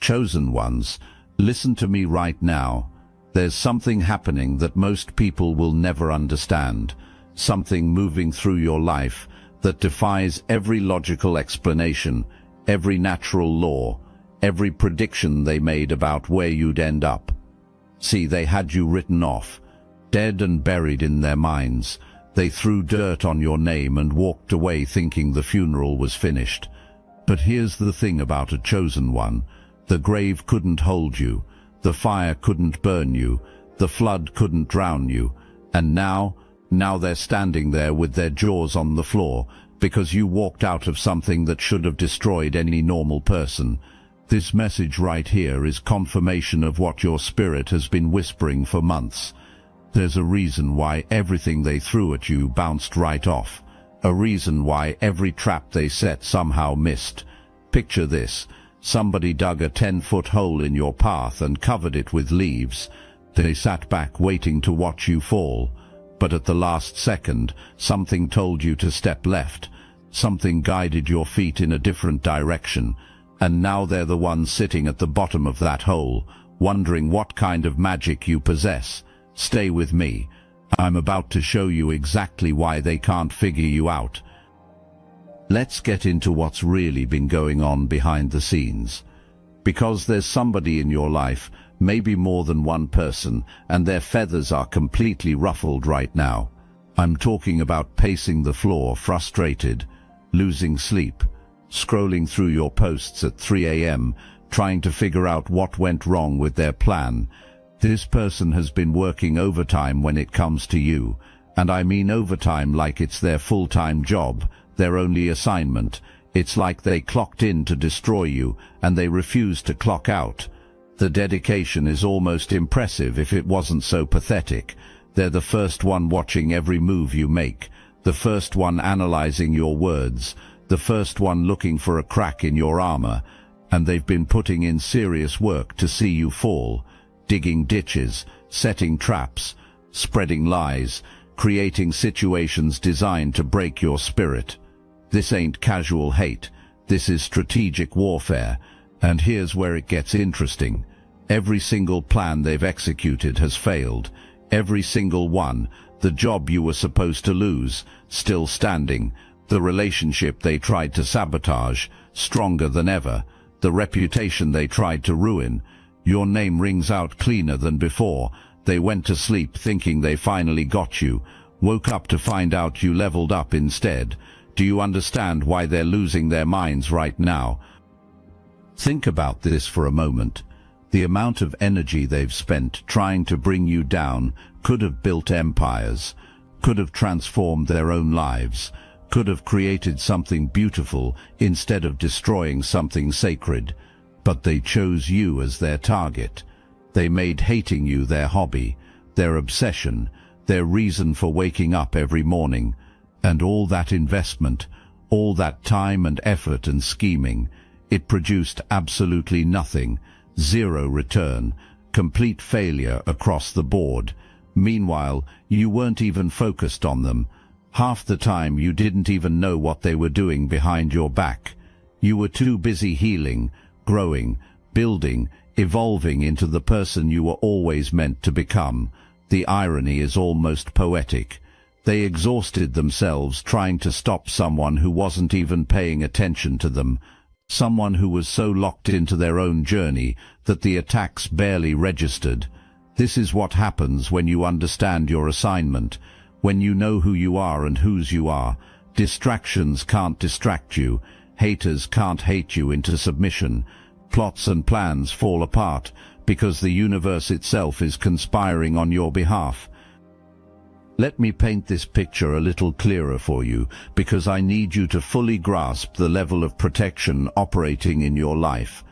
Chosen ones, listen to me right now. There's something happening that most people will never understand. Something moving through your life that defies every logical explanation, every natural law, every prediction they made about where you'd end up. See, they had you written off, dead and buried in their minds. They threw dirt on your name and walked away thinking the funeral was finished. But here's the thing about a chosen one. The grave couldn't hold you, the fire couldn't burn you, the flood couldn't drown you, and now they're standing there with their jaws on the floor because you walked out of something that should have destroyed any normal person. This message right here is confirmation of what your spirit has been whispering for months. There's a reason why everything they threw at you bounced right off. A reason why every trap they set somehow missed. Picture this. Somebody dug a 10-foot hole in your path and covered it with leaves. They sat back waiting to watch you fall. But at the last second, something told you to step left. Something guided your feet in a different direction. And now they're the ones sitting at the bottom of that hole, wondering what kind of magic you possess. Stay with me. I'm about to show you exactly why they can't figure you out. Let's get into what's really been going on behind the scenes. Because there's somebody in your life, maybe more than one person, and their feathers are completely ruffled right now. I'm talking about pacing the floor, frustrated, losing sleep, scrolling through your posts at 3 a.m., trying to figure out what went wrong with their plan. This person has been working overtime when it comes to you, and I mean overtime like it's their full-time job, their only assignment. It's like they clocked in to destroy you, and they refuse to clock out. The dedication is almost impressive if it wasn't so pathetic. They're the first one watching every move you make, the first one analyzing your words, the first one looking for a crack in your armor, and they've been putting in serious work to see you fall, digging ditches, setting traps, spreading lies, creating situations designed to break your spirit. This ain't casual hate, this is strategic warfare, and here's where it gets interesting. Every single plan they've executed has failed. Every single one. The job you were supposed to lose, still standing. The relationship they tried to sabotage, stronger than ever. The reputation they tried to ruin. Your name rings out cleaner than before. They went to sleep thinking they finally got you. Woke up to find out you leveled up instead. Do you understand why they're losing their minds right now? Think about this for a moment. The amount of energy they've spent trying to bring you down could have built empires, could have transformed their own lives, could have created something beautiful instead of destroying something sacred. But they chose you as their target. They made hating you their hobby, their obsession, their reason for waking up every morning. And all that investment, all that time and effort and scheming, it produced absolutely nothing. Zero return, complete failure across the board. Meanwhile, you weren't even focused on them. Half the time you didn't even know what they were doing behind your back. You were too busy healing, growing, building, evolving into the person you were always meant to become. The irony is almost poetic. They exhausted themselves trying to stop someone who wasn't even paying attention to them. Someone who was so locked into their own journey that the attacks barely registered. This is what happens when you understand your assignment, when you know who you are and whose you are. Distractions can't distract you, haters can't hate you into submission. Plots and plans fall apart because the universe itself is conspiring on your behalf. Let me paint this picture a little clearer for you, because I need you to fully grasp the level of protection operating in your life.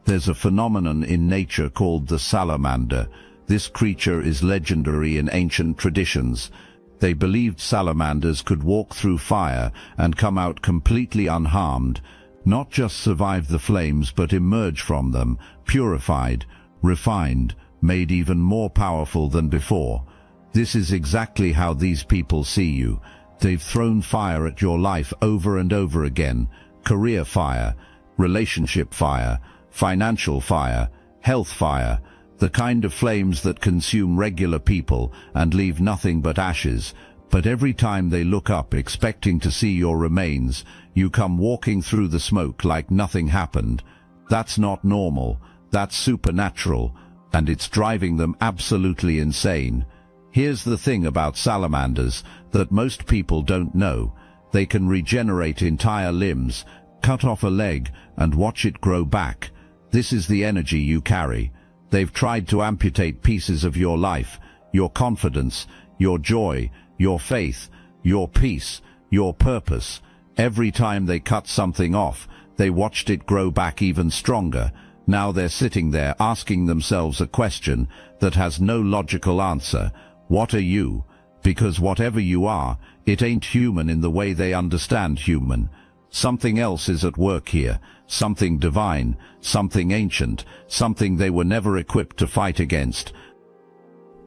There's a phenomenon in nature called the salamander. This creature is legendary in ancient traditions. They believed salamanders could walk through fire and come out completely unharmed, not just survive the flames but emerge from them, purified, refined, made even more powerful than before. This is exactly how these people see you. They've thrown fire at your life over and over again. Career fire, relationship fire, financial fire, health fire, the kind of flames that consume regular people and leave nothing but ashes. But every time they look up expecting to see your remains, you come walking through the smoke like nothing happened. That's not normal, that's supernatural, and it's driving them absolutely insane. Here's the thing about salamanders that most people don't know. They can regenerate entire limbs, cut off a leg, and watch it grow back. This is the energy you carry. They've tried to amputate pieces of your life, your confidence, your joy, your faith, your peace, your purpose. Every time they cut something off, they watched it grow back even stronger. Now they're sitting there asking themselves a question that has no logical answer. What are you? Because whatever you are, it ain't human in the way they understand human. Something else is at work here, something divine, something ancient, something they were never equipped to fight against.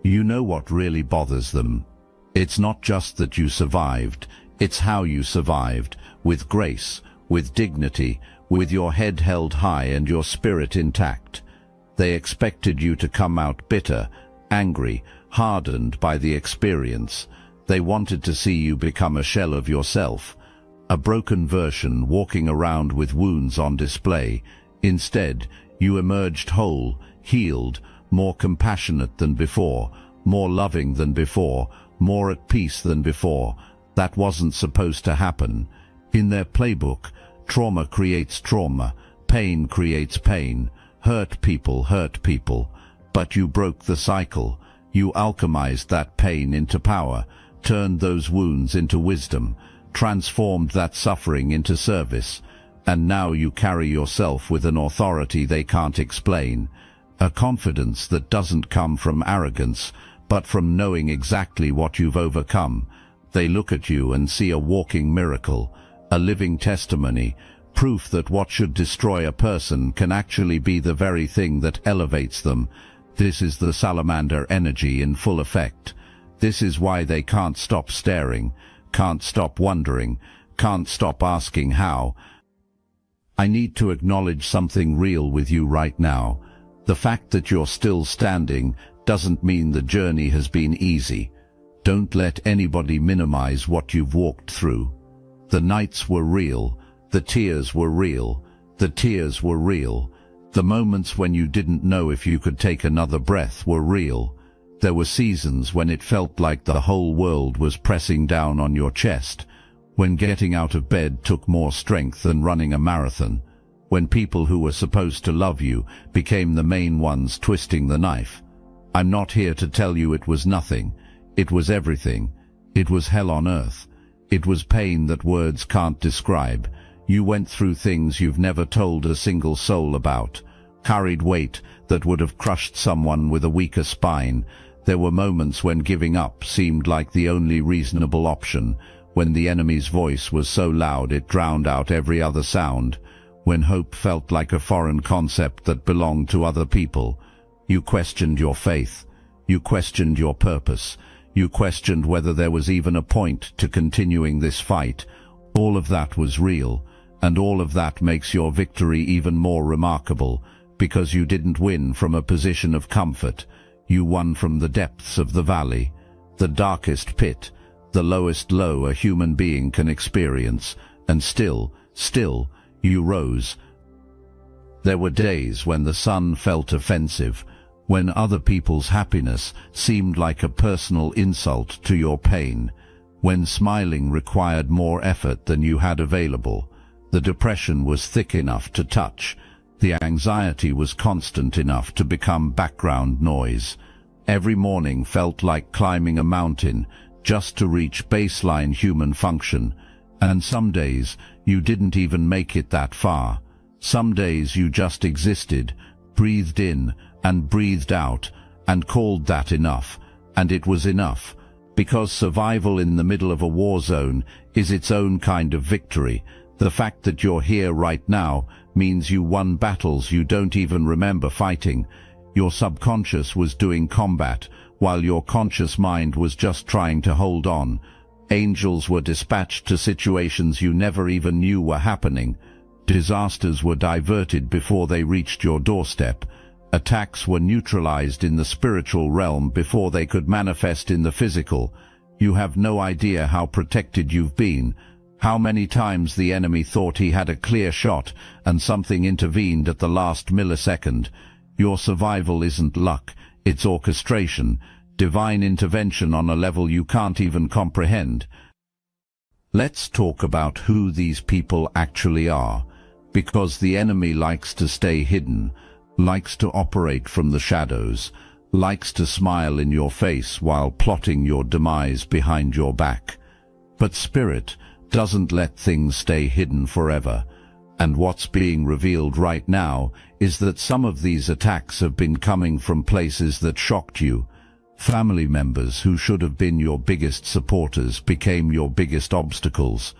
You know what really bothers them? It's not just that you survived, it's how you survived, with grace, with dignity, with your head held high and your spirit intact. They expected you to come out bitter, angry, hardened by the experience. They wanted to see you become a shell of yourself, a broken version walking around with wounds on display. Instead, you emerged whole, healed, more compassionate than before, more loving than before, more at peace than before. That wasn't supposed to happen. In their playbook, trauma creates trauma, pain creates pain, hurt people. But you broke the cycle. You alchemized that pain into power, turned those wounds into wisdom, transformed that suffering into service, and now you carry yourself with an authority they can't explain, a confidence that doesn't come from arrogance, but from knowing exactly what you've overcome. They look at you and see a walking miracle, a living testimony, proof that what should destroy a person can actually be the very thing that elevates them. This is the salamander energy in full effect. This is why they can't stop staring, can't stop wondering, can't stop asking how. I need to acknowledge something real with you right now. The fact that you're still standing doesn't mean the journey has been easy. Don't let anybody minimize what you've walked through. The nights were real, the tears were real, the tears were real. The moments when you didn't know if you could take another breath were real. There were seasons when it felt like the whole world was pressing down on your chest, when getting out of bed took more strength than running a marathon, when people who were supposed to love you became the main ones twisting the knife. I'm not here to tell you it was nothing. It was everything. It was hell on earth. It was pain that words can't describe. You went through things you've never told a single soul about, carried weight that would have crushed someone with a weaker spine. There were moments when giving up seemed like the only reasonable option, when the enemy's voice was so loud it drowned out every other sound, when hope felt like a foreign concept that belonged to other people. You questioned your faith. You questioned your purpose. You questioned whether there was even a point to continuing this fight. All of that was real, and all of that makes your victory even more remarkable, because you didn't win from a position of comfort. You won from the depths of the valley, the darkest pit, the lowest low a human being can experience, and still, you rose. There were days when the sun felt offensive, when other people's happiness seemed like a personal insult to your pain, when smiling required more effort than you had available. The depression was thick enough to touch. The anxiety was constant enough to become background noise. Every morning felt like climbing a mountain just to reach baseline human function. And some days you didn't even make it that far. Some days you just existed, breathed in and breathed out, and called that enough. And it was enough, because survival in the middle of a war zone is its own kind of victory. The fact that you're here right now means you won battles you don't even remember fighting. Your subconscious was doing combat, while your conscious mind was just trying to hold on. Angels were dispatched to situations you never even knew were happening. Disasters were diverted before they reached your doorstep. Attacks were neutralized in the spiritual realm before they could manifest in the physical. You have no idea how protected you've been, how many times the enemy thought he had a clear shot and something intervened at the last millisecond. Your survival isn't luck, it's orchestration, divine intervention on a level you can't even comprehend. Let's talk about who these people actually are, because the enemy likes to stay hidden, likes to operate from the shadows, likes to smile in your face while plotting your demise behind your back. But Spirit doesn't let things stay hidden forever, and what's being revealed right now is that some of these attacks have been coming from places that shocked you. Family members who should have been your biggest supporters became your biggest obstacles.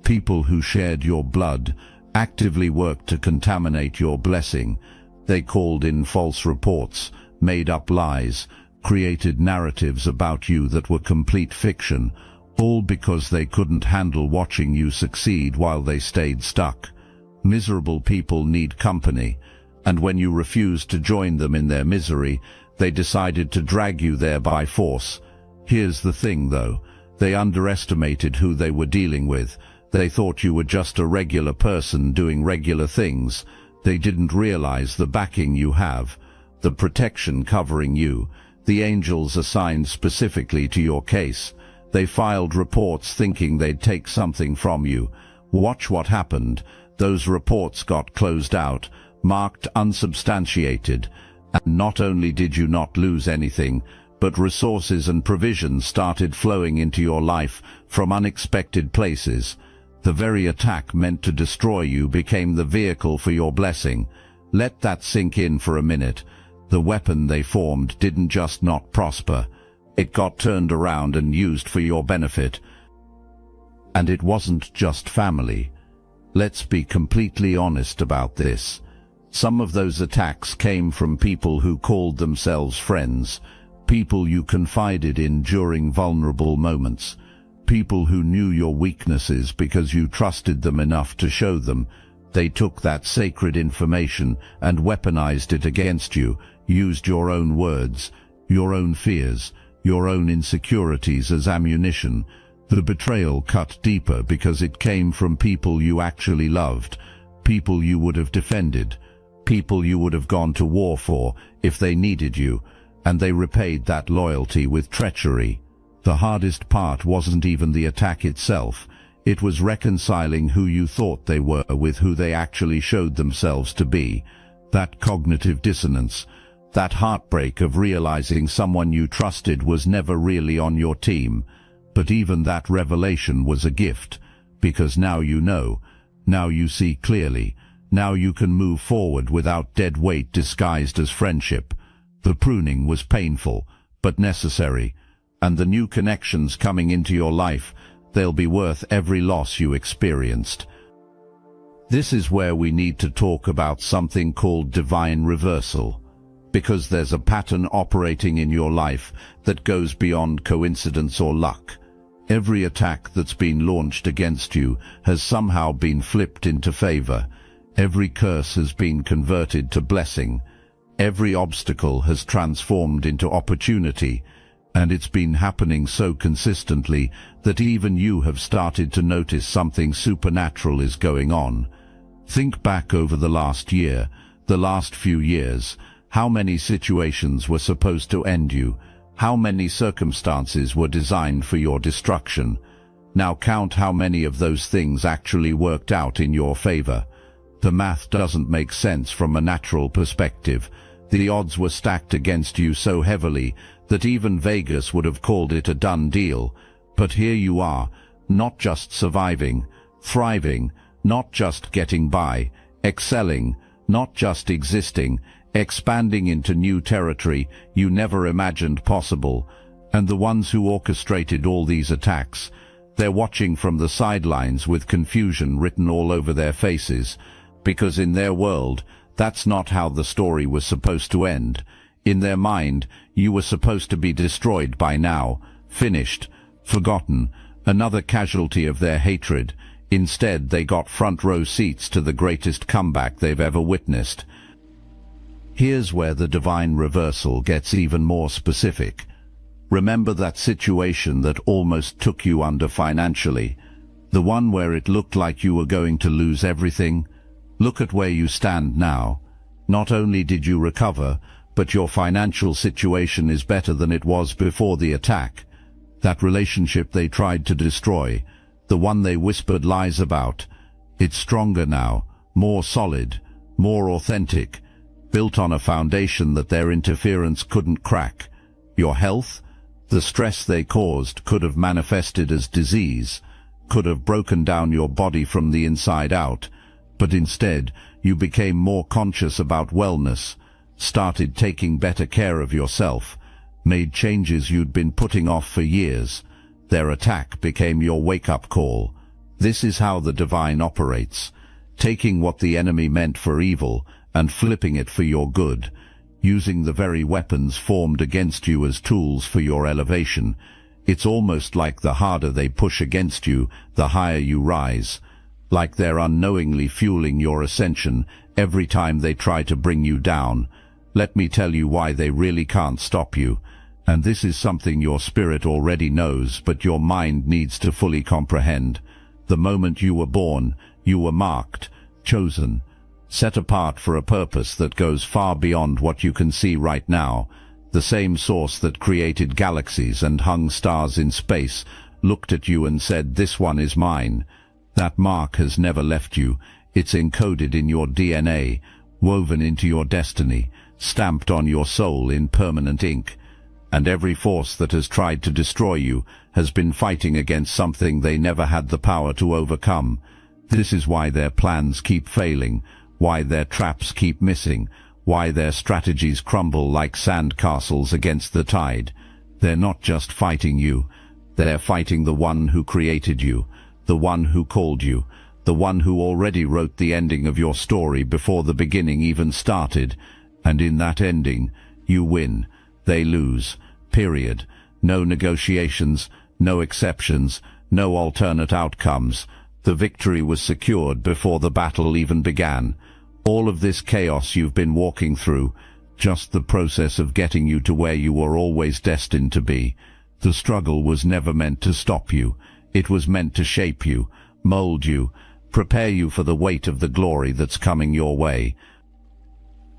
People who shared your blood actively worked to contaminate your blessing. They called in false reports, made up lies, created narratives about you that were complete fiction, all because they couldn't handle watching you succeed while they stayed stuck. Miserable people need company, and when you refused to join them in their misery, they decided to drag you there by force. Here's the thing, though. They underestimated who they were dealing with. They thought you were just a regular person doing regular things. They didn't realize the backing you have, the protection covering you, the angels assigned specifically to your case. They filed reports thinking they'd take something from you. Watch what happened. Those reports got closed out, marked unsubstantiated, and not only did you not lose anything, but resources and provisions started flowing into your life from unexpected places. The very attack meant to destroy you became the vehicle for your blessing. Let that sink in for a minute. The weapon they formed didn't just not prosper. It got turned around and used for your benefit. And it wasn't just family. Let's be completely honest about this. Some of those attacks came from people who called themselves friends, people you confided in during vulnerable moments, people who knew your weaknesses because you trusted them enough to show them. They took that sacred information and weaponized it against you, used your own words, your own fears, your own insecurities as ammunition. The betrayal cut deeper because it came from people you actually loved, people you would have defended, people you would have gone to war for if they needed you, and they repaid that loyalty with treachery. The hardest part wasn't even the attack itself. It was reconciling who you thought they were with who they actually showed themselves to be. That cognitive dissonance, that heartbreak of realizing someone you trusted was never really on your team. But even that revelation was a gift, because now you know, now you see clearly, now you can move forward without dead weight disguised as friendship. The pruning was painful, but necessary, and the new connections coming into your life, they'll be worth every loss you experienced. This is where we need to talk about something called divine reversal, because there's a pattern operating in your life that goes beyond coincidence or luck. Every attack that's been launched against you has somehow been flipped into favor. Every curse has been converted to blessing. Every obstacle has transformed into opportunity, and it's been happening so consistently that even you have started to notice something supernatural is going on. Think back over the last year, the last few years. How many situations were supposed to end you? How many circumstances were designed for your destruction? Now count how many of those things actually worked out in your favor. The math doesn't make sense from a natural perspective. The odds were stacked against you so heavily that even Vegas would have called it a done deal. But here you are, not just surviving, thriving, not just getting by, excelling, not just existing, expanding into new territory you never imagined possible. And the ones who orchestrated all these attacks, they're watching from the sidelines with confusion written all over their faces, because in their world, that's not how the story was supposed to end. In their mind, you were supposed to be destroyed by now, finished, forgotten, another casualty of their hatred. Instead, they got front row seats to the greatest comeback they've ever witnessed. Here's where the divine reversal gets even more specific. Remember that situation that almost took you under financially? The one where it looked like you were going to lose everything? Look at where you stand now. Not only did you recover, but your financial situation is better than it was before the attack. That relationship they tried to destroy, the one they whispered lies about, it's stronger now, more solid, more authentic, built on a foundation that their interference couldn't crack. Your health, the stress they caused, could have manifested as disease, could have broken down your body from the inside out, but instead you became more conscious about wellness, started taking better care of yourself, made changes you'd been putting off for years. Their attack became your wake-up call. This is how the divine operates, taking what the enemy meant for evil and flipping it for your good, using the very weapons formed against you as tools for your elevation. It's almost like the harder they push against you, the higher you rise, like they're unknowingly fueling your ascension every time they try to bring you down. Let me tell you why they really can't stop you. And this is something your spirit already knows, but your mind needs to fully comprehend. The moment you were born, you were marked, chosen, set apart for a purpose that goes far beyond what you can see right now. The same source that created galaxies and hung stars in space looked at you and said, "This one is mine." That mark has never left you. It's encoded in your DNA, woven into your destiny, stamped on your soul in permanent ink. And every force that has tried to destroy you has been fighting against something they never had the power to overcome. This is why their plans keep failing, why their traps keep missing, why their strategies crumble like sand castles against the tide. They're not just fighting you, they're fighting the one who created you, the one who called you, the one who already wrote the ending of your story before the beginning even started. And in that ending, you win, they lose. Period. No negotiations, no exceptions, no alternate outcomes. The victory was secured before the battle even began. All of this chaos you've been walking through, just the process of getting you to where you were always destined to be. The struggle was never meant to stop you. It was meant to shape you, mold you, prepare you for the weight of the glory that's coming your way.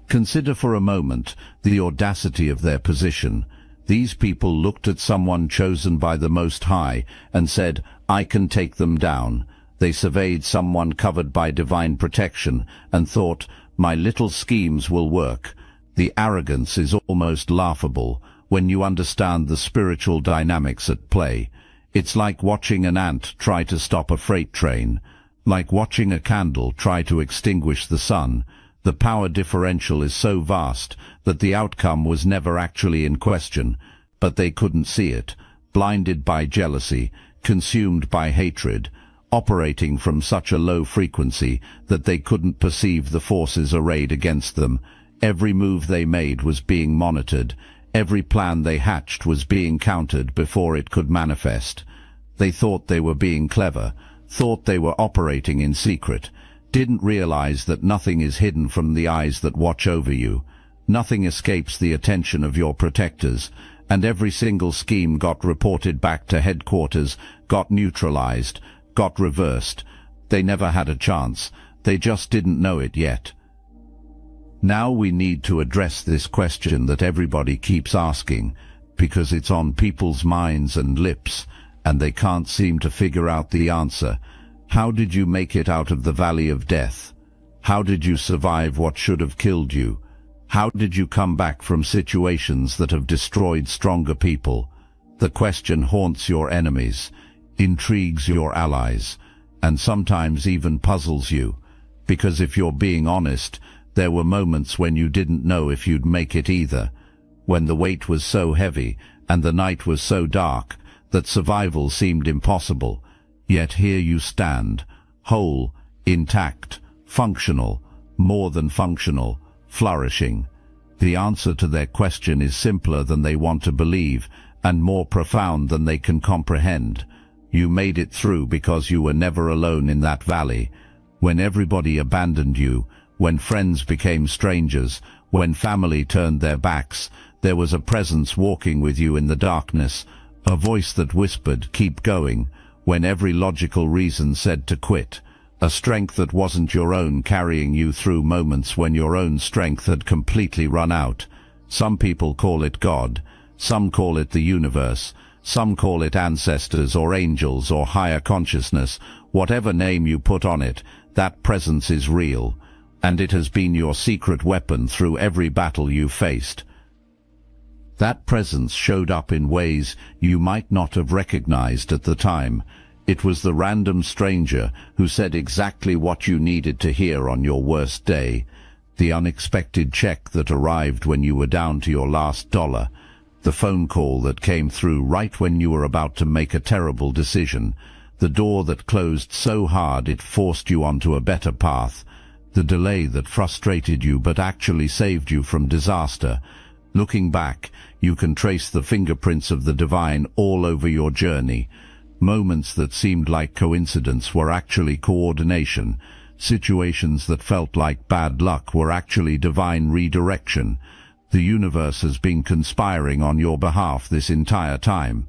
Consider for a moment the audacity of their position. These people looked at someone chosen by the Most High and said, "I can take them down." They surveyed someone covered by divine protection and thought, "My little schemes will work." The arrogance is almost laughable when you understand the spiritual dynamics at play. It's like watching an ant try to stop a freight train, like watching a candle try to extinguish the sun. The power differential is so vast that the outcome was never actually in question, but they couldn't see it, blinded by jealousy, consumed by hatred, operating from such a low frequency that they couldn't perceive the forces arrayed against them. Every move they made was being monitored, every plan they hatched was being countered before it could manifest. They thought they were being clever, thought they were operating in secret, didn't realize that nothing is hidden from the eyes that watch over you. Nothing escapes the attention of your protectors, and every single scheme got reported back to headquarters, got neutralized, got reversed. They never had a chance. They just didn't know it yet. Now we need to address this question that everybody keeps asking, because it's on people's minds and lips, and they can't seem to figure out the answer. How did you make it out of the valley of death? How did you survive what should have killed you? How did you come back from situations that have destroyed stronger people? The question haunts your enemies, intrigues your allies, and sometimes even puzzles you. Because if you're being honest, there were moments when you didn't know if you'd make it either. When the weight was so heavy and the night was so dark that survival seemed impossible. Yet here you stand, whole, intact, functional, more than functional, flourishing. The answer to their question is simpler than they want to believe, and more profound than they can comprehend. You made it through because you were never alone in that valley. When everybody abandoned you, when friends became strangers, when family turned their backs, there was a presence walking with you in the darkness, a voice that whispered, "Keep going," when every logical reason said to quit, a strength that wasn't your own carrying you through moments when your own strength had completely run out. Some people call it God, some call it the universe, some call it ancestors or angels or higher consciousness. Whatever name you put on it, that presence is real, and it has been your secret weapon through every battle you faced. That presence showed up in ways you might not have recognized at the time. It was the random stranger who said exactly what you needed to hear on your worst day, the unexpected check that arrived when you were down to your last dollar, the phone call that came through right when you were about to make a terrible decision, the door that closed so hard it forced you onto a better path, the delay that frustrated you but actually saved you from disaster. Looking back, you can trace the fingerprints of the divine all over your journey. Moments that seemed like coincidence were actually coordination. Situations that felt like bad luck were actually divine redirection. The universe has been conspiring on your behalf this entire time,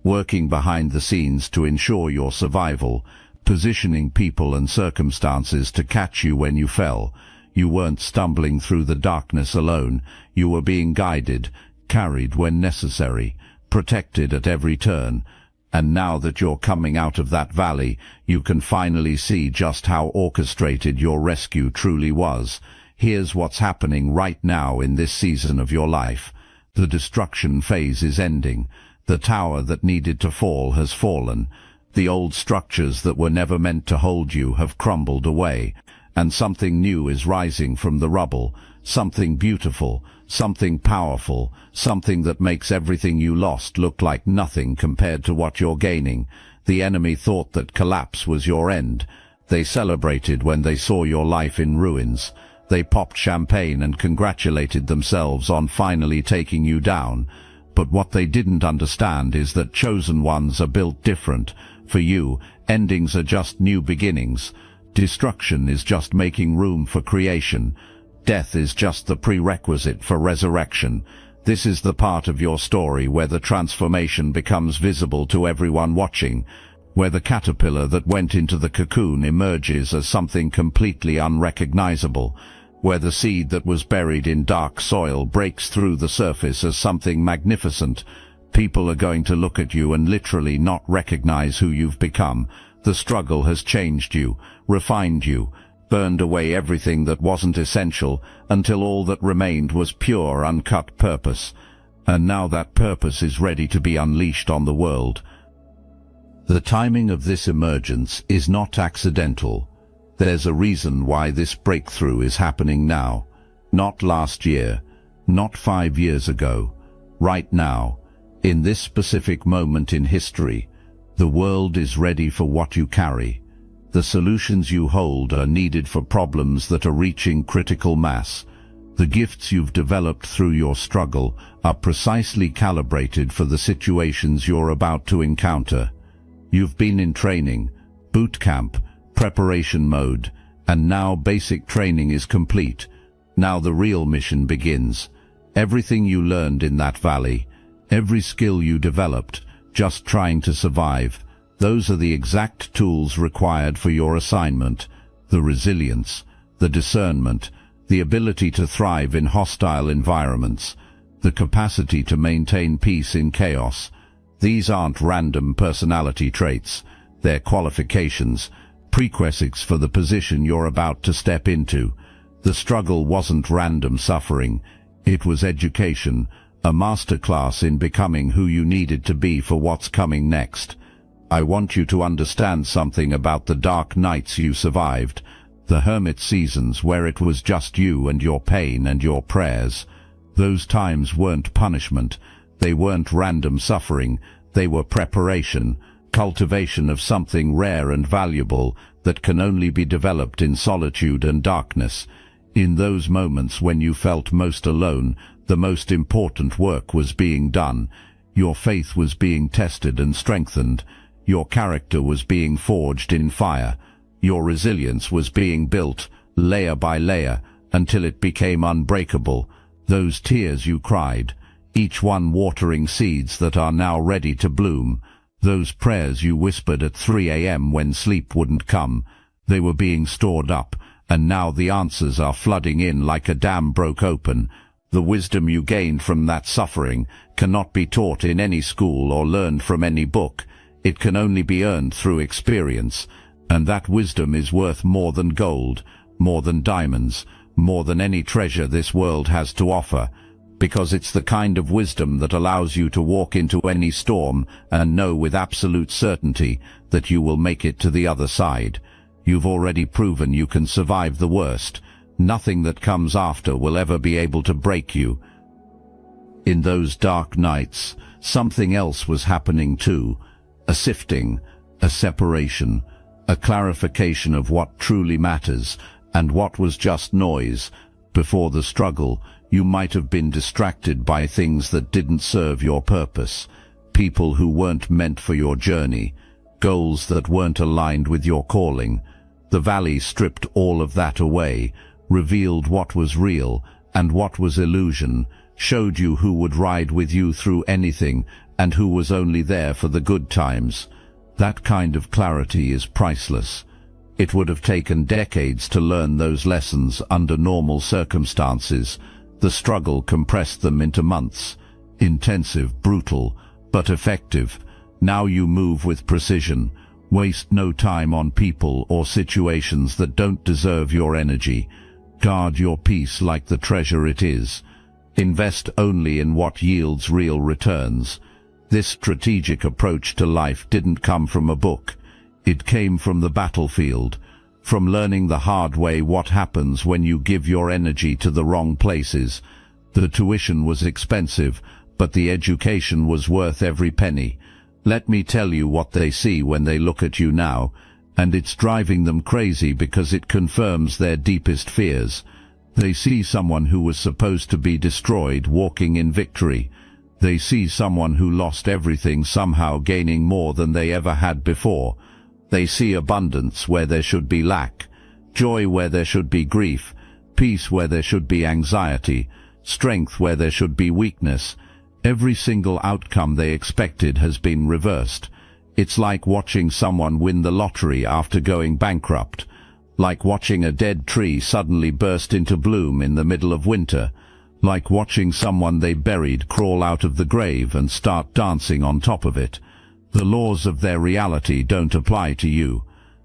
working behind the scenes to ensure your survival, positioning people and circumstances to catch you when you fell. You weren't stumbling through the darkness alone. You were being guided, carried when necessary, protected at every turn. And now that you're coming out of that valley, you can finally see just how orchestrated your rescue truly was. Here's what's happening right now in this season of your life. The destruction phase is ending. The tower that needed to fall has fallen. The old structures that were never meant to hold you have crumbled away. And something new is rising from the rubble. Something beautiful, something powerful, something that makes everything you lost look like nothing compared to what you're gaining. The enemy thought that collapse was your end. They celebrated when they saw your life in ruins. They popped champagne and congratulated themselves on finally taking you down. But what they didn't understand is that chosen ones are built different. For you, endings are just new beginnings. Destruction is just making room for creation. Death is just the prerequisite for resurrection. This is the part of your story where the transformation becomes visible to everyone watching, where the caterpillar that went into the cocoon emerges as something completely unrecognizable, where the seed that was buried in dark soil breaks through the surface as something magnificent. People are going to look at you and literally not recognize who you've become. The struggle has changed you, refined you, burned away everything that wasn't essential until all that remained was pure, uncut purpose. And now that purpose is ready to be unleashed on the world. The timing of this emergence is not accidental. There's a reason why this breakthrough is happening now. Not last year, not 5 years ago. Right now, in this specific moment in history, the world is ready for what you carry. The solutions you hold are needed for problems that are reaching critical mass. The gifts you've developed through your struggle are precisely calibrated for the situations you're about to encounter. You've been in training, boot camp, preparation mode, and now basic training is complete. Now the real mission begins. Everything you learned in that valley, every skill you developed, just trying to survive, those are the exact tools required for your assignment. The resilience, the discernment, the ability to thrive in hostile environments, the capacity to maintain peace in chaos. These aren't random personality traits. They're qualifications, prerequisites for the position you're about to step into. The struggle wasn't random suffering. It was education, a masterclass in becoming who you needed to be for what's coming next. I want you to understand something about the dark nights you survived, the hermit seasons where it was just you and your pain and your prayers. Those times weren't punishment. They weren't random suffering. They were preparation, cultivation of something rare and valuable that can only be developed in solitude and darkness. In those moments when you felt most alone, the most important work was being done. Your faith was being tested and strengthened. Your character was being forged in fire. Your resilience was being built, layer by layer, until it became unbreakable. Those tears you cried, each one watering seeds that are now ready to bloom. Those prayers you whispered at 3 a.m. when sleep wouldn't come, they were being stored up, and now the answers are flooding in like a dam broke open. The wisdom you gained from that suffering cannot be taught in any school or learned from any book. It can only be earned through experience, and that wisdom is worth more than gold, more than diamonds, more than any treasure this world has to offer, because it's the kind of wisdom that allows you to walk into any storm and know with absolute certainty that you will make it to the other side. You've already proven you can survive the worst. Nothing that comes after will ever be able to break you. In those dark nights, something else was happening too. A sifting, a separation, a clarification of what truly matters and what was just noise. Before the struggle, you might have been distracted by things that didn't serve your purpose, people who weren't meant for your journey, goals that weren't aligned with your calling. The valley stripped all of that away, revealed what was real and what was illusion, showed you who would ride with you through anything and who was only there for the good times. That kind of clarity is priceless. It would have taken decades to learn those lessons under normal circumstances. The struggle compressed them into months. Intensive, brutal, but effective. Now you move with precision. Waste no time on people or situations that don't deserve your energy. Guard your peace like the treasure it is. Invest only in what yields real returns. This strategic approach to life didn't come from a book. It came from the battlefield, from learning the hard way what happens when you give your energy to the wrong places. The tuition was expensive, but the education was worth every penny. Let me tell you what they see when they look at you now, and it's driving them crazy because it confirms their deepest fears. They see someone who was supposed to be destroyed walking in victory. They see someone who lost everything somehow gaining more than they ever had before. They see abundance where there should be lack, joy where there should be grief, peace where there should be anxiety, strength where there should be weakness. Every single outcome they expected has been reversed. It's like watching someone win the lottery after going bankrupt, like watching a dead tree suddenly burst into bloom in the middle of winter, like watching someone they buried crawl out of the grave and start dancing on top of it. The laws of their reality don't apply to you.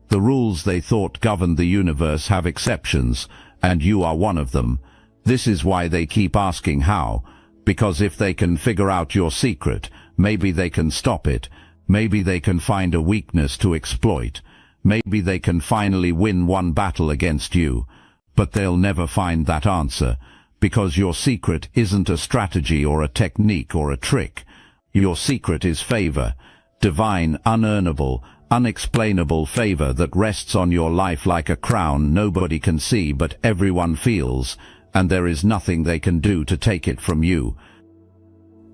The rules they thought governed the universe have exceptions, and you are one of them. This is why they keep asking how, because if they can figure out your secret, maybe they can stop it. Maybe they can find a weakness to exploit. Maybe they can finally win one battle against you. But they'll never find that answer, because your secret isn't a strategy or a technique or a trick. Your secret is favor. Divine, unearnable, unexplainable favor that rests on your life like a crown nobody can see but everyone feels, and there is nothing they can do to take it from you.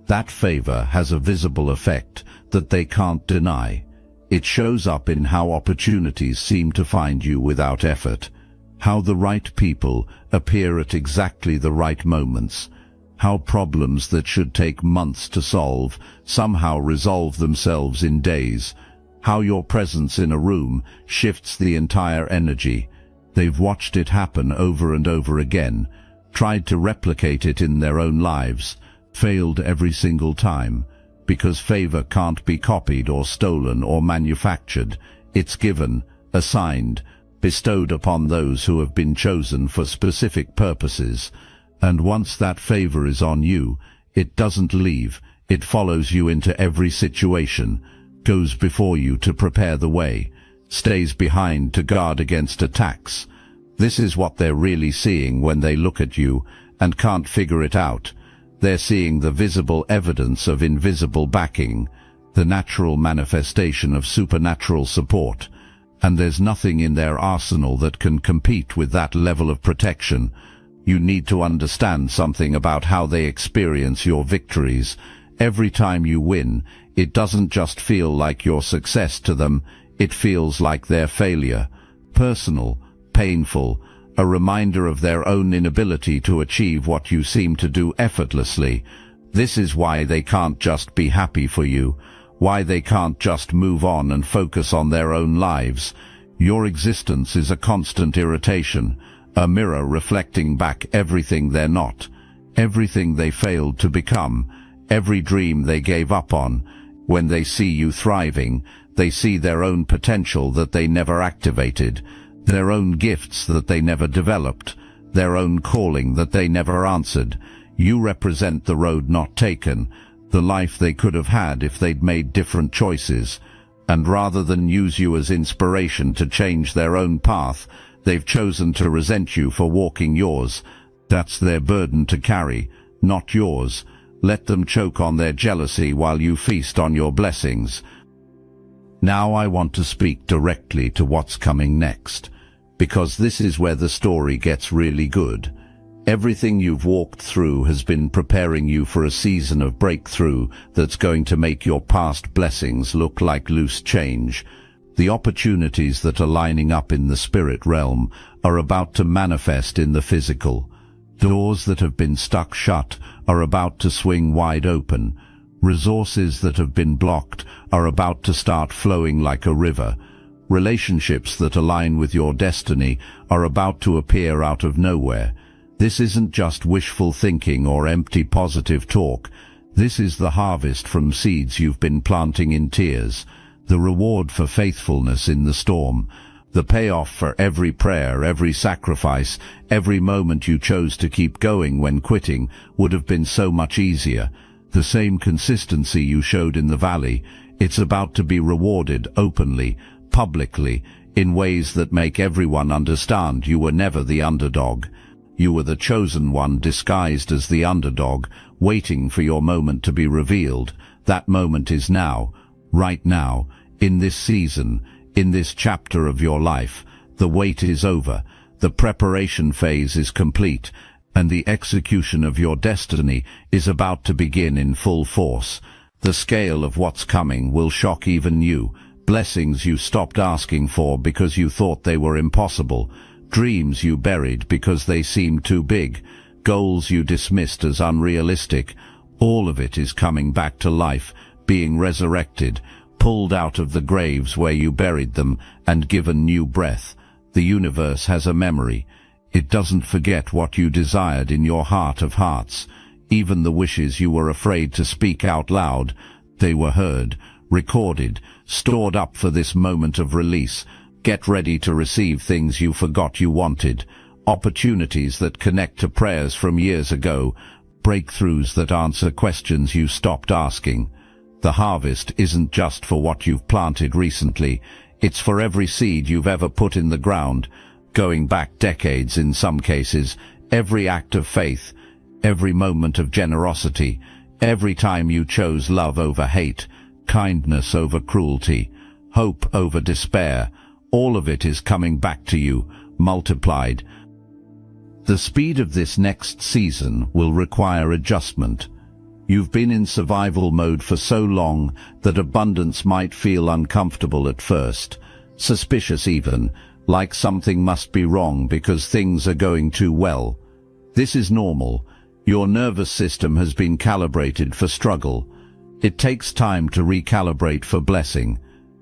That favor has a visible effect that they can't deny. It shows up in how opportunities seem to find you without effort, how the right people appear at exactly the right moments, how problems that should take months to solve somehow resolve themselves in days, how your presence in a room shifts the entire energy. They've watched it happen over and over again, tried to replicate it in their own lives, failed every single time, because favor can't be copied or stolen or manufactured. It's given, assigned, bestowed upon those who have been chosen for specific purposes. And once that favor is on you, it doesn't leave. It follows you into every situation, goes before you to prepare the way, stays behind to guard against attacks. This is what they're really seeing when they look at you and can't figure it out. They're seeing the visible evidence of invisible backing, the natural manifestation of supernatural support, and there's nothing in their arsenal that can compete with that level of protection. You need to understand something about how they experience your victories. Every time you win, it doesn't just feel like your success to them, it feels like their failure. Personal, painful, a reminder of their own inability to achieve what you seem to do effortlessly. This is why they can't just be happy for you, why they can't just move on and focus on their own lives. Your existence is a constant irritation, a mirror reflecting back everything they're not, everything they failed to become, every dream they gave up on. When they see you thriving, they see their own potential that they never activated, their own gifts that they never developed, their own calling that they never answered. You represent the road not taken, the life they could have had if they'd made different choices. And rather than use you as inspiration to change their own path, they've chosen to resent you for walking yours. That's their burden to carry, not yours. Let them choke on their jealousy while you feast on your blessings. Now I want to speak directly to what's coming next, because this is where the story gets really good. Everything you've walked through has been preparing you for a season of breakthrough that's going to make your past blessings look like loose change. The opportunities that are lining up in the spirit realm are about to manifest in the physical. Doors that have been stuck shut are about to swing wide open. Resources that have been blocked are about to start flowing like a river. Relationships that align with your destiny are about to appear out of nowhere. This isn't just wishful thinking or empty positive talk. This is the harvest from seeds you've been planting in tears, the reward for faithfulness in the storm, the payoff for every prayer, every sacrifice, every moment you chose to keep going when quitting would have been so much easier. The same consistency you showed in the valley, it's about to be rewarded openly, publicly, in ways that make everyone understand you were never the underdog. You were the chosen one disguised as the underdog, waiting for your moment to be revealed. That moment is now, right now, in this season, in this chapter of your life. The wait is over, the preparation phase is complete, and the execution of your destiny is about to begin in full force. The scale of what's coming will shock even you. Blessings you stopped asking for because you thought they were impossible. Dreams you buried because they seemed too big, goals you dismissed as unrealistic. All of it is coming back to life, being resurrected, pulled out of the graves where you buried them and given new breath. The universe has a memory. It doesn't forget what you desired in your heart of hearts. Even the wishes you were afraid to speak out loud, they were heard, recorded, stored up for this moment of release. Get ready to receive things you forgot you wanted, opportunities that connect to prayers from years ago, breakthroughs that answer questions you stopped asking. The harvest isn't just for what you've planted recently, it's for every seed you've ever put in the ground, going back decades in some cases, every act of faith, every moment of generosity, every time you chose love over hate, kindness over cruelty, hope over despair. All of it is coming back to you, multiplied. The speed of this next season will require adjustment. You've been in survival mode for so long that abundance might feel uncomfortable at first, suspicious even, like something must be wrong because things are going too well. This is normal. Your nervous system has been calibrated for struggle. It takes time to recalibrate for blessing.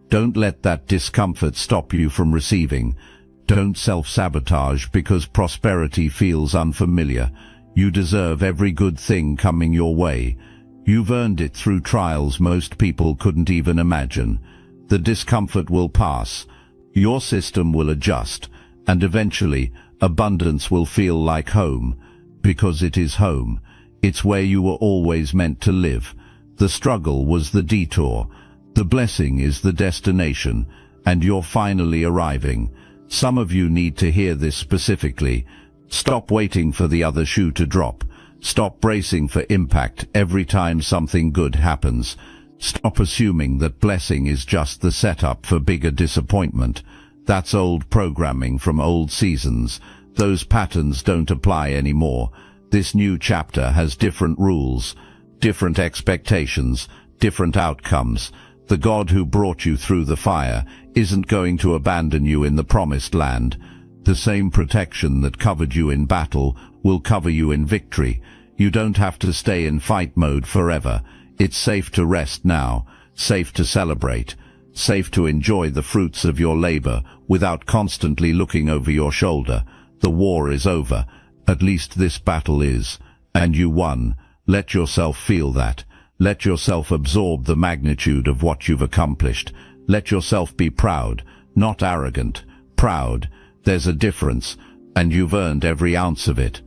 Don't let that discomfort stop you from receiving. Don't self-sabotage because prosperity feels unfamiliar. You deserve every good thing coming your way. You've earned it through trials most people couldn't even imagine. The discomfort will pass. Your system will adjust, and eventually abundance will feel like home, because it is home. It's where you were always meant to live. The struggle was the detour. The blessing is the destination, and you're finally arriving. Some of you need to hear this specifically. Stop waiting for the other shoe to drop. Stop bracing for impact every time something good happens. Stop assuming that blessing is just the setup for bigger disappointment. That's old programming from old seasons. Those patterns don't apply anymore. This new chapter has different rules, different expectations, different outcomes. The God who brought you through the fire isn't going to abandon you in the promised land. The same protection that covered you in battle will cover you in victory. You don't have to stay in fight mode forever. It's safe to rest now, safe to celebrate, safe to enjoy the fruits of your labor without constantly looking over your shoulder. The war is over. At least this battle is. And you won. Let yourself feel that. Let yourself absorb the magnitude of what you've accomplished. Let yourself be proud, not arrogant. Proud. There's a difference, and you've earned every ounce of it.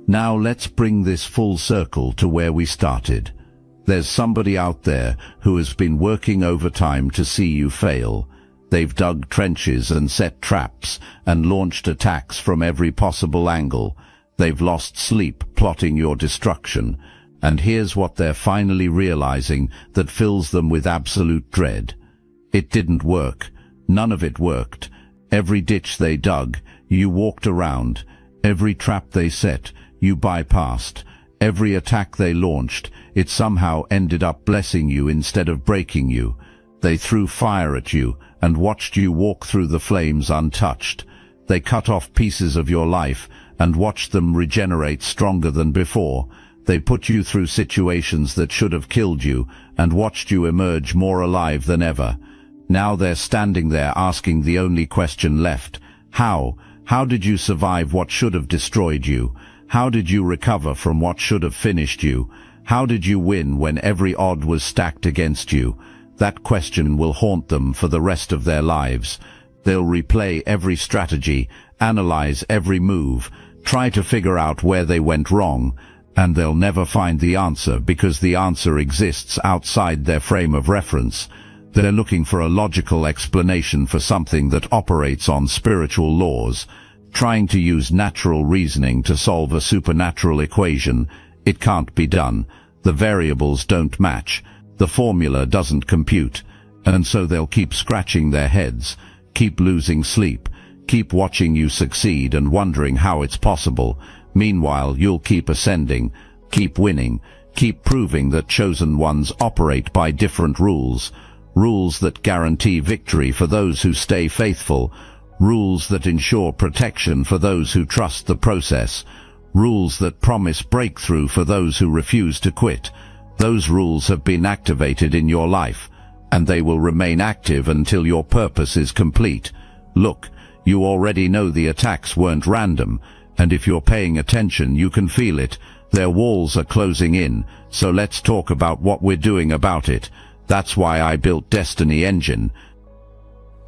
Now let's bring this full circle to where we started. There's somebody out there who has been working overtime to see you fail. They've dug trenches and set traps and launched attacks from every possible angle. They've lost sleep plotting your destruction. And here's what they're finally realizing that fills them with absolute dread. It didn't work. None of it worked. Every ditch they dug, you walked around. Every trap they set, you bypassed. Every attack they launched, it somehow ended up blessing you instead of breaking you. They threw fire at you and watched you walk through the flames untouched. They cut off pieces of your life and watched them regenerate stronger than before. They put you through situations that should have killed you and watched you emerge more alive than ever. Now they're standing there asking the only question left. How? How did you survive what should have destroyed you? How did you recover from what should have finished you? How did you win when every odd was stacked against you? That question will haunt them for the rest of their lives. They'll replay every strategy, analyze every move, try to figure out where they went wrong, and they'll never find the answer because the answer exists outside their frame of reference. They're looking for a logical explanation for something that operates on spiritual laws, trying to use natural reasoning to solve a supernatural equation. It can't be done. The variables don't match. The formula doesn't compute. And so they'll keep scratching their heads, keep losing sleep, keep watching you succeed and wondering how it's possible. Meanwhile, you'll keep ascending, keep winning, keep proving that chosen ones operate by different rules. Rules that guarantee victory for those who stay faithful. Rules that ensure protection for those who trust the process. Rules that promise breakthrough for those who refuse to quit. Those rules have been activated in your life, and they will remain active until your purpose is complete. Look, you already know the attacks weren't random, and if you're paying attention you can feel it. Their walls are closing in, so let's talk about what we're doing about it. That's why I built Destiny Engine.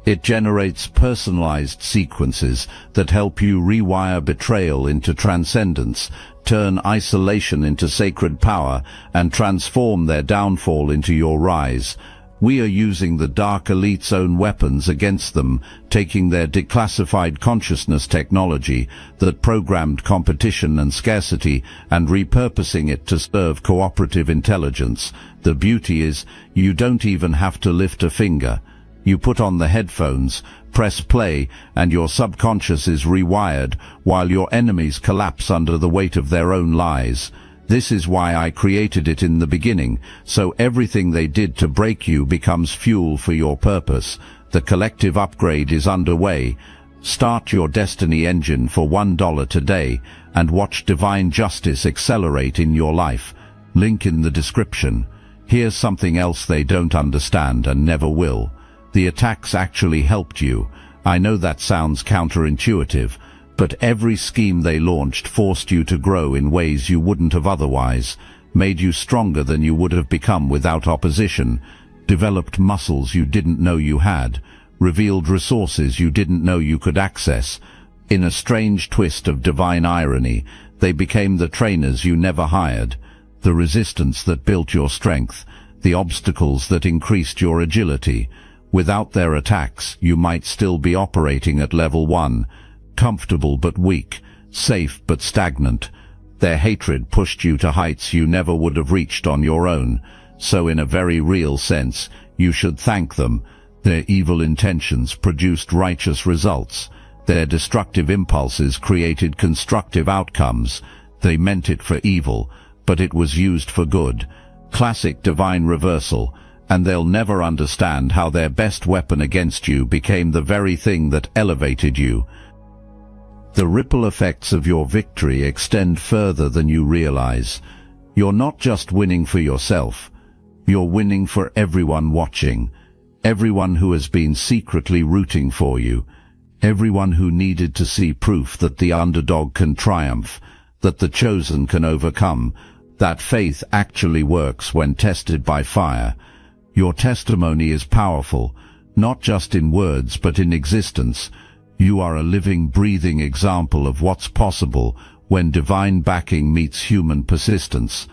It generates personalized sequences that help you rewire betrayal into transcendence, turn isolation into sacred power, and transform their downfall into your rise. We are using the Dark Elite's own weapons against them, taking their declassified consciousness technology that programmed competition and scarcity and repurposing it to serve cooperative intelligence. The beauty is, you don't even have to lift a finger. You put on the headphones, press play, and your subconscious is rewired while your enemies collapse under the weight of their own lies. This is why I created it in the beginning, so everything they did to break you becomes fuel for your purpose. The collective upgrade is underway. Start your Destiny Engine for $1 today and watch divine justice accelerate in your life. Link in the description. Here's something else they don't understand and never will. The attacks actually helped you. I know that sounds counterintuitive, but every scheme they launched forced you to grow in ways you wouldn't have otherwise, made you stronger than you would have become without opposition, developed muscles you didn't know you had, revealed resources you didn't know you could access. In a strange twist of divine irony, they became the trainers you never hired, the resistance that built your strength, the obstacles that increased your agility. Without their attacks, you might still be operating at level 1, comfortable but weak, safe but stagnant. Their hatred pushed you to heights you never would have reached on your own. So in a very real sense, you should thank them. Their evil intentions produced righteous results. Their destructive impulses created constructive outcomes. They meant it for evil, but it was used for good. Classic divine reversal, and they'll never understand how their best weapon against you became the very thing that elevated you. The ripple effects of your victory extend further than you realize. You're not just winning for yourself, you're winning for everyone watching, everyone who has been secretly rooting for you, everyone who needed to see proof that the underdog can triumph, that the chosen can overcome, that faith actually works when tested by fire. Your testimony is powerful, not just in words but in existence. You are a living, breathing example of what's possible when divine backing meets human persistence.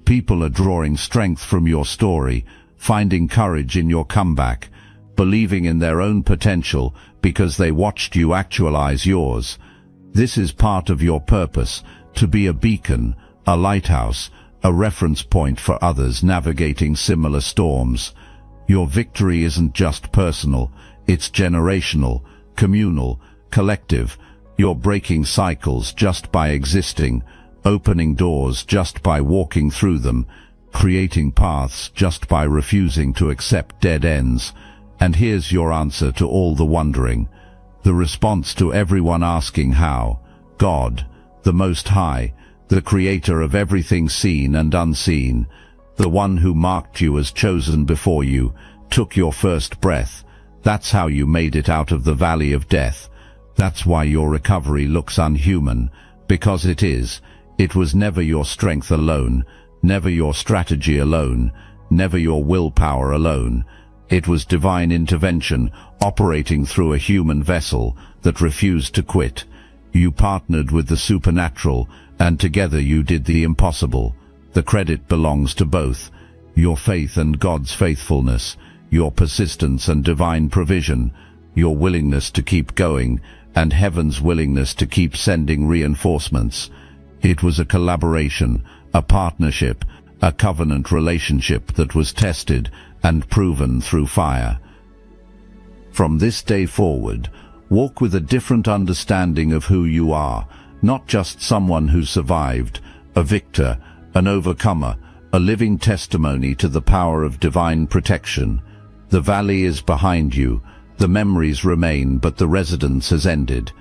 People are drawing strength from your story, finding courage in your comeback, believing in their own potential because they watched you actualize yours. This is part of your purpose, to be a beacon, a lighthouse, a reference point for others navigating similar storms. Your victory isn't just personal, it's generational, communal, collective. You're breaking cycles just by existing, opening doors just by walking through them, creating paths just by refusing to accept dead ends. And here's your answer to all the wondering, the response to everyone asking how. God, the Most High, the creator of everything seen and unseen, the one who marked you as chosen before you, took your first breath. That's how you made it out of the valley of death. That's why your recovery looks unhuman, because it is. It was never your strength alone, never your strategy alone, never your willpower alone. It was divine intervention operating through a human vessel that refused to quit. You partnered with the supernatural, and together you did the impossible. The credit belongs to both. Your faith and God's faithfulness, your persistence and divine provision, your willingness to keep going, and heaven's willingness to keep sending reinforcements. It was a collaboration, a partnership, a covenant relationship that was tested and proven through fire. From this day forward, walk with a different understanding of who you are, not just someone who survived, a victor, an overcomer, a living testimony to the power of divine protection. The valley is behind you, the memories remain, but the residence has ended.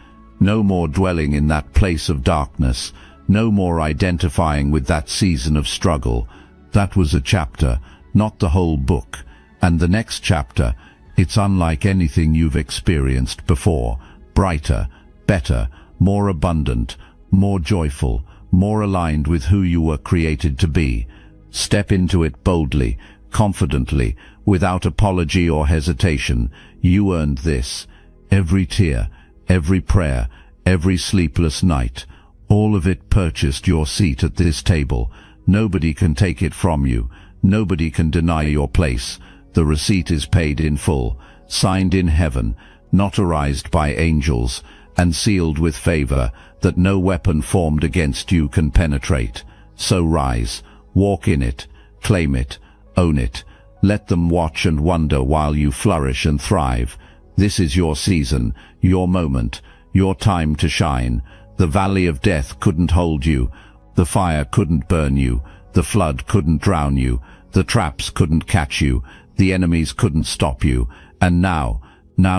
No more dwelling in that place of darkness, no more identifying with that season of struggle. That was a chapter, not the whole book. And the next chapter, it's unlike anything you've experienced before, brighter, better, more abundant, more joyful, more aligned with who you were created to be. Step into it boldly, confidently, without apology or hesitation. You earned this. Every tear, every prayer, every sleepless night, all of it purchased your seat at this table. Nobody can take it from you. Nobody can deny your place. The receipt is paid in full, signed in heaven, notarized by angels, and sealed with favor that no weapon formed against you can penetrate. So rise, walk in it, claim it, own it. Let them watch and wonder while you flourish and thrive. This is your season, your moment, your time to shine. The valley of death couldn't hold you. The fire couldn't burn you. The flood couldn't drown you. The traps couldn't catch you. The enemies couldn't stop you. And now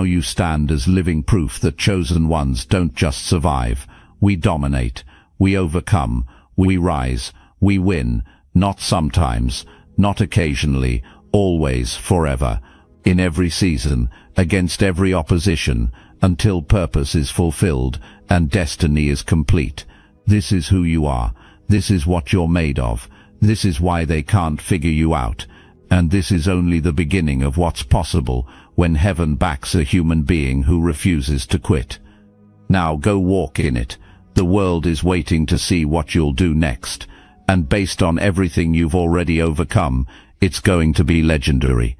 you stand as living proof that chosen ones don't just survive. We dominate. We overcome. We rise. We win. Not sometimes. Not occasionally. Always. Forever. In every season. Against every opposition. Until purpose is fulfilled and destiny is complete. This is who you are. This is what you're made of. This is why they can't figure you out. And this is only the beginning of what's possible when heaven backs a human being who refuses to quit. Now go walk in it. The world is waiting to see what you'll do next. And based on everything you've already overcome, it's going to be legendary.